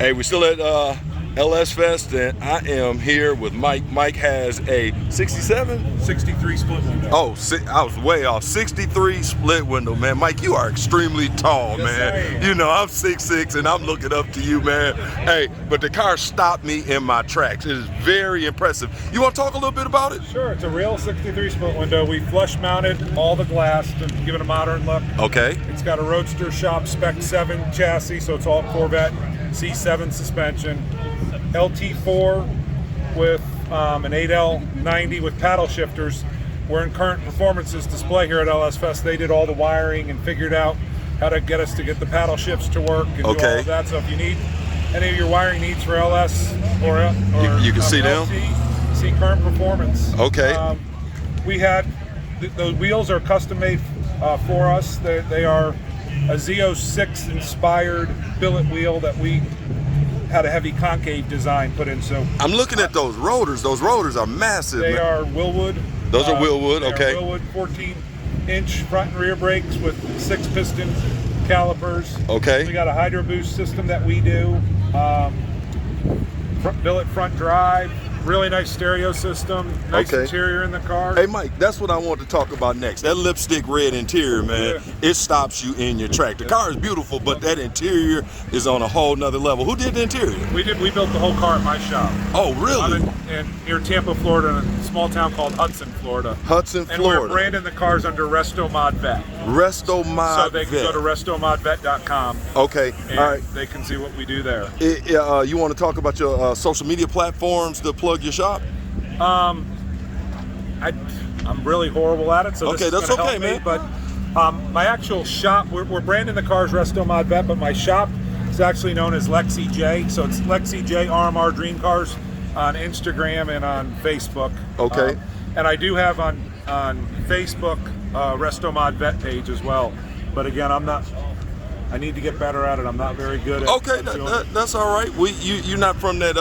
Hey, we're still at LS Fest, and I am here with Mike. Mike has a 67? 63 split window. Oh, I was way off. 63 split window, man. Mike, you are extremely tall, Yes, man. I am. You know, I'm 6'6", and I'm looking up to you, man. Hey, but the car stopped me in my tracks. It is very impressive. You want to talk a little bit about it? Sure, it's a real 63 split window. We flush mounted all the glass to give it a modern look. Okay. It's got a Roadster Shop Spec 7 chassis, so it's all Corvette C7 suspension. LT4 with an 8L90 with paddle shifters. We're in current performances display here at LS Fest. They did all the wiring and figured out how to get us to get the paddle shifts to work and do all of that. So if you need any of your wiring needs for LS or you can see LT, them. see current performance. Okay. We had the wheels are custom made for us. They are a Z06 inspired billet wheel that we had a heavy concave design put in. So I'm looking at those rotors. Those rotors are massive. They are Willwood. Those are Willwood, they okay. are Willwood 14-inch front and rear brakes with 6-piston calipers. Okay. We got a Hydro Boost system that we do. Billet front drive. Really nice stereo system. Nice interior in the car. Hey, Mike, that's what I want to talk about next. That lipstick red interior, man, it stops you in your track. The car is beautiful, but that interior is on a whole nother level. Who did the interior? We built the whole car at my shop. Oh, really? Near Tampa, Florida, in a small town called Hudson, Florida. Hudson, Florida. And we're branding the cars under Resto Mod Vet. Resto Mod Vet. So they can go to restomodvet.com. Okay, and all right. They can see what we do there. You want to talk about your social media platforms to plug your shop? I'm really horrible at it, so this is that's gonna okay, help man. me. But my actual shop, we're branding the cars Resto Mod Vet, but my shop is actually known as Lexi J. So it's Lexi J RMR Dream Cars on Instagram and on Facebook. Okay. And I do have on Facebook Resto Mod Vet page as well. But again, I need to get better at it. I'm not very good at it. That's all right. You're not from that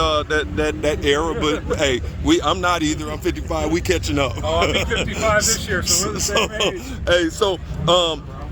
era, but hey, I'm not either. I'm 55. We catching up. Oh, I'll be 55 this year, so we're the same age. Hey, so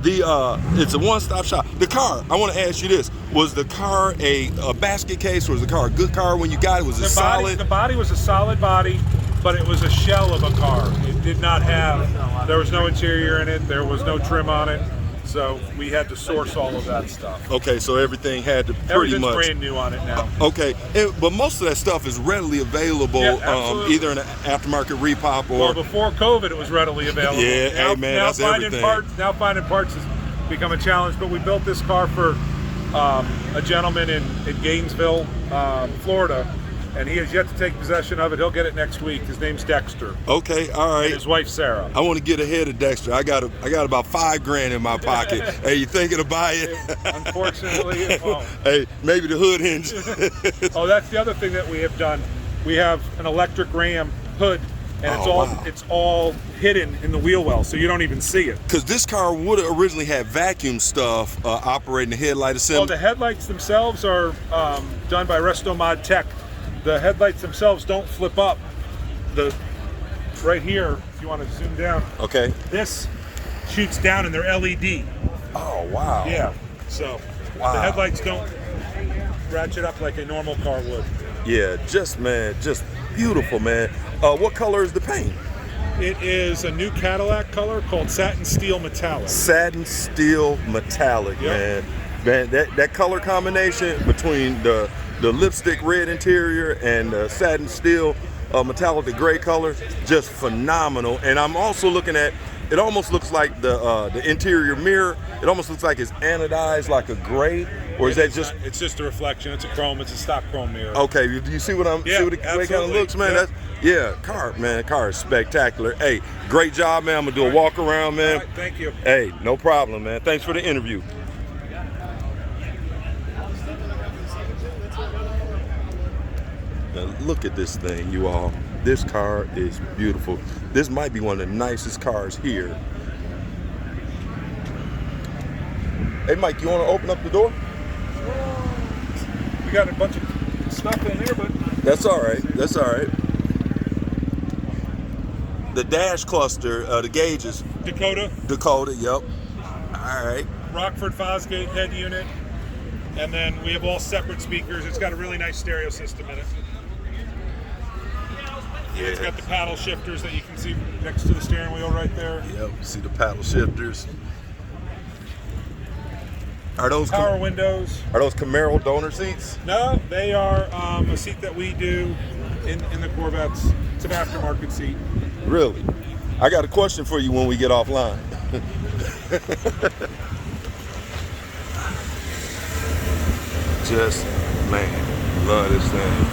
it's a one-stop shop. The car, I want to ask you this: was the car a basket case, or was the car a good car when you got it? Was it solid? The body was a solid body, but it was a shell of a car. It did not have. There was no interior in it. There was no trim on it. So we had to source all of that stuff. Okay, so everything had to pretty much. Everything's brand new on it now. Okay, but most of that stuff is readily available, either in an aftermarket repop or. Well, before COVID, it was readily available. Yeah, hey man, that's everything. Now finding parts has become a challenge, but we built this car for a gentleman in Gainesville, Florida. And he has yet to take possession of it. He'll get it next week. His name's Dexter. Okay, all right. And his wife Sarah. I want to get ahead of Dexter. I got about $5,000 in my pocket. Hey, you thinking of buying it? Unfortunately, it won't. Hey, maybe the hood hinge. Oh, that's the other thing that we have done. We have an electric Ram hood, and it's all hidden in the wheel well, so you don't even see it. Because this car would have originally had vacuum stuff operating the headlight assembly. Well, the headlights themselves are done by Resto Mod Tech. The headlights themselves don't flip up. Right here, if you want to zoom down. Okay. This shoots down and they're LED. Oh, wow. Yeah. So the headlights don't ratchet up like a normal car would. Yeah, just beautiful, man. What color is the paint? It is a new Cadillac color called Satin Steel Metallic. Satin Steel Metallic, man. Man, that color combination between the lipstick red interior and the satin steel metallic, the gray color, just phenomenal. And I'm also looking at, it almost looks like the interior mirror, it almost looks like it's anodized like a gray, or is that just? It's just a reflection, it's a chrome, it's a stock chrome mirror. Okay, do you see what I'm, see what the way it kind of looks, man? Car is spectacular. Hey, great job, man. I'm gonna do a walk around, man. All right, thank you. Hey, no problem, man. Thanks for the interview. Now look at this thing, you all. This car is beautiful. This might be one of the nicest cars here. Hey Mike, you want to open up the door? We got a bunch of stuff in here, but that's all right. That's all right. The dash cluster, the gauges. Dakota. Yep. All right. Rockford Fosgate head unit. And then we have all separate speakers. It's got a really nice stereo system in it. Yeah. It's got the paddle shifters that you can see next to the steering wheel right there. Yep, see the paddle shifters. Are those Power windows. Are those Camaro donor seats? No, they are a seat that we do in the Corvettes. It's an aftermarket seat. Really? I got a question for you when we get offline. Just, man, love this thing.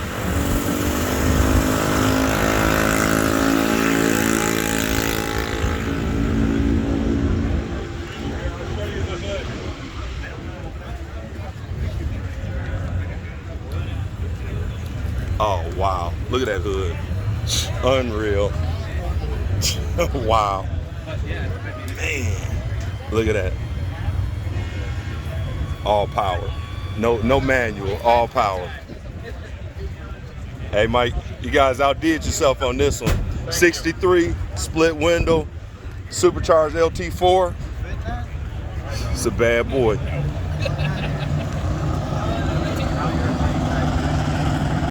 Oh, wow. Look at that hood. Unreal. Wow. Man. Look at that. All power. No manual, all power. Hey, Mike, you guys outdid yourself on this one. 63, split window, supercharged LT4. It's a bad boy.